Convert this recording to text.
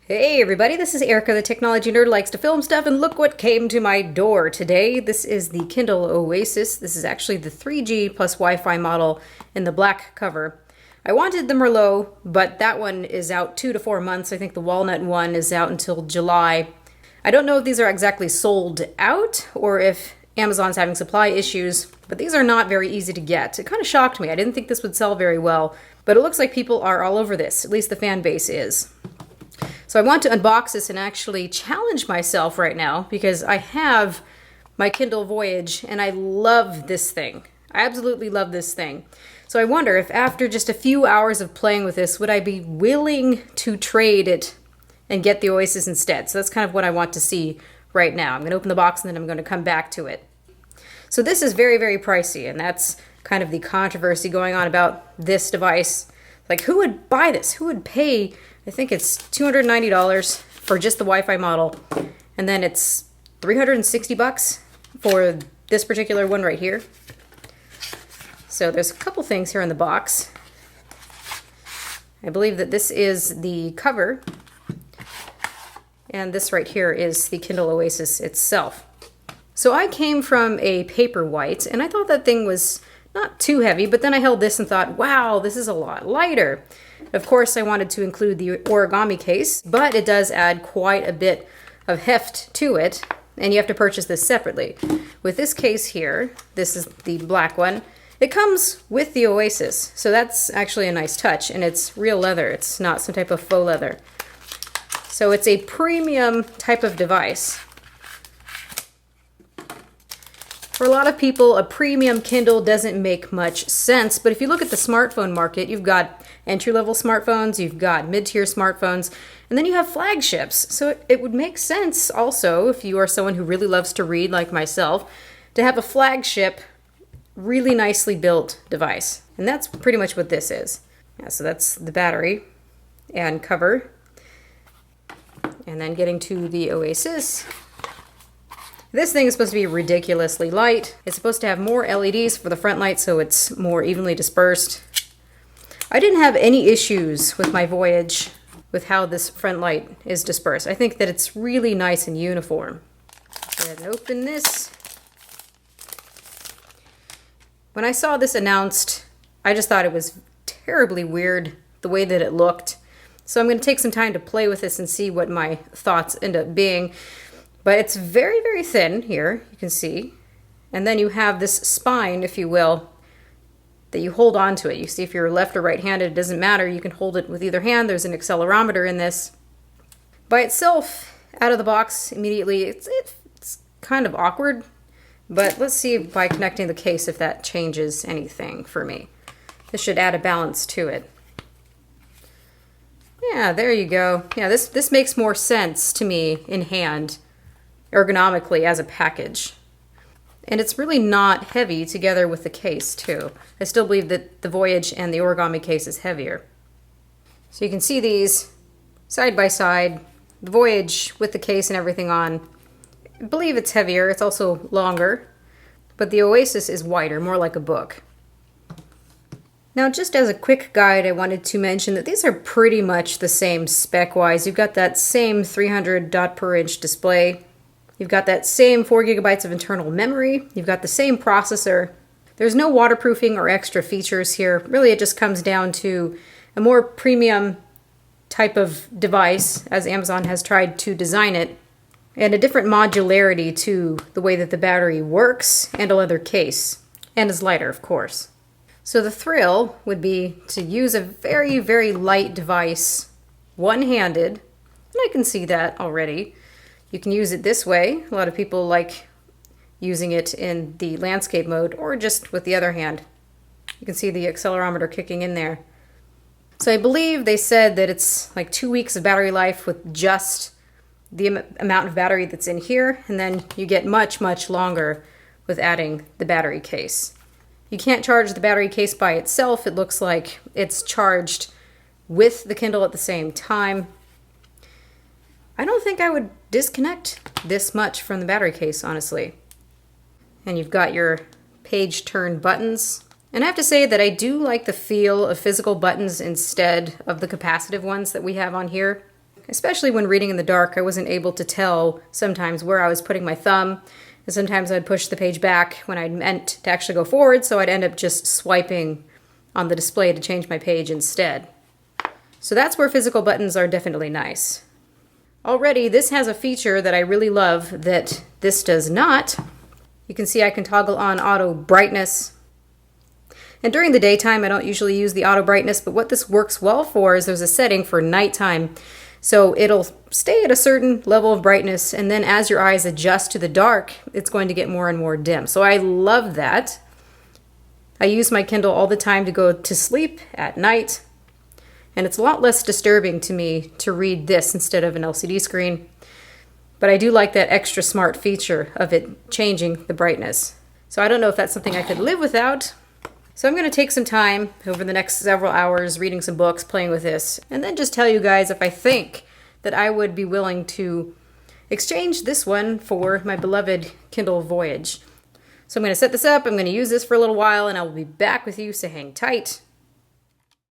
Hey everybody, this is Erica, the technology nerd who likes to film stuff, and look what came to my door today. This is the Kindle Oasis. This is actually the 3G plus Wi-Fi model in the black cover. I wanted the Merlot, but that one is out 2 to 4 months. I think the walnut one is out until July. I don't know if these are exactly sold out or if Amazon's having supply issues, but these are not very easy to get. It kind of shocked me. I didn't think this would sell very well, but it looks like people are all over this. At least the fan base is. So I want to unbox this and actually challenge myself right now because I have my Kindle Voyage and I love this thing. I absolutely love this thing. So I wonder if after just a few hours of playing with this, would I be willing to trade it and get the Oasis instead? So that's kind of what I want to see right now. I'm going to open the box and then I'm going to come back to it. So this is very, very pricey, and that's kind of the controversy going on about this device. Like, who would buy this? Who would pay, I think it's $290 for just the Wi-Fi model, and then it's $360 for this particular one right here. So there's a couple things here in the box. I believe that this is the cover, and this right here is the Kindle Oasis itself. So I came from a Paperwhite, and I thought that thing was not too heavy, but then I held this and thought, wow, this is a lot lighter. Of course, I wanted to include the Origami case, but it does add quite a bit of heft to it, and you have to purchase this separately. With this case here, this is the black one, it comes with the Oasis, so that's actually a nice touch, and it's real leather. It's not some type of faux leather. So it's a premium type of device. For a lot of people, a premium Kindle doesn't make much sense, but if you look at the smartphone market, you've got entry-level smartphones, you've got mid-tier smartphones, and then you have flagships. So it would make sense also, if you are someone who really loves to read like myself, to have a flagship, really nicely built device. And that's pretty much what this is. Yeah, so that's the battery and cover. And then getting to the Oasis. This thing is supposed to be ridiculously light. It's supposed to have more LEDs for the front light so it's more evenly dispersed. I didn't have any issues with my Voyage with how this front light is dispersed. I think that it's really nice and uniform. Go ahead and open this. When I saw this announced, I just thought it was terribly weird the way that it looked. So I'm going to take some time to play with this and see what my thoughts end up being. But it's very, very thin here, you can see. And then you have this spine, if you will, that you hold on to it. You see if you're left or right-handed, it doesn't matter. You can hold it with either hand. There's an accelerometer in this. By itself, out of the box immediately, it's kind of awkward. But let's see by connecting the case if that changes anything for me. This should add a balance to it. Yeah, there you go. Yeah, this makes more sense to me in hand, ergonomically as a package. And it's really not heavy together with the case too. I still believe that the Voyage and the Origami case is heavier. So you can see these side by side, the Voyage with the case and everything on. I believe it's heavier, it's also longer, but the Oasis is wider, more like a book. Now, just as a quick guide, I wanted to mention that these are pretty much the same spec-wise. You've got that same 300 dot per inch display. You've got that same 4 gigabytes of internal memory. You've got the same processor. There's no waterproofing or extra features here. Really, it just comes down to a more premium type of device, as Amazon has tried to design it, and a different modularity to the way that the battery works, and a leather case, and is lighter, of course. So the thrill would be to use a very, very light device, one-handed, and I can see that already. You can use it this way. A lot of people like using it in the landscape mode or just with the other hand. You can see the accelerometer kicking in there. So I believe they said that it's like 2 weeks of battery life with just the amount of battery that's in here, and then you get much, much longer with adding the battery case. You can't charge the battery case by itself. It looks like it's charged with the Kindle at the same time. I don't think I would disconnect this much from the battery case, honestly. And you've got your page turn buttons. And I have to say that I do like the feel of physical buttons instead of the capacitive ones that we have on here. especially when reading in the dark, I wasn't able to tell sometimes where I was putting my thumb. And sometimes I'd push the page back when I'd meant to actually go forward, so I'd end up just swiping on the display to change my page instead. So that's where physical buttons are definitely nice. Already, this has a feature that I really love that this does not. You can see I can toggle on auto brightness. And during the daytime, I don't usually use the auto brightness, but what this works well for is there's a setting for nighttime. So it'll stay at a certain level of brightness, and then as your eyes adjust to the dark, it's going to get more and more dim. So I love that. I use my Kindle all the time to go to sleep at night, and it's a lot less disturbing to me to read this instead of an LCD screen. But I do like that extra smart feature of it changing the brightness. So I don't know if that's something I could live without. So I'm going to take some time over the next several hours reading some books, playing with this, and then just tell you guys if I think that I would be willing to exchange this one for my beloved Kindle Voyage. So I'm going to set this up, I'm going to use this for a little while, and I will be back with you, so hang tight.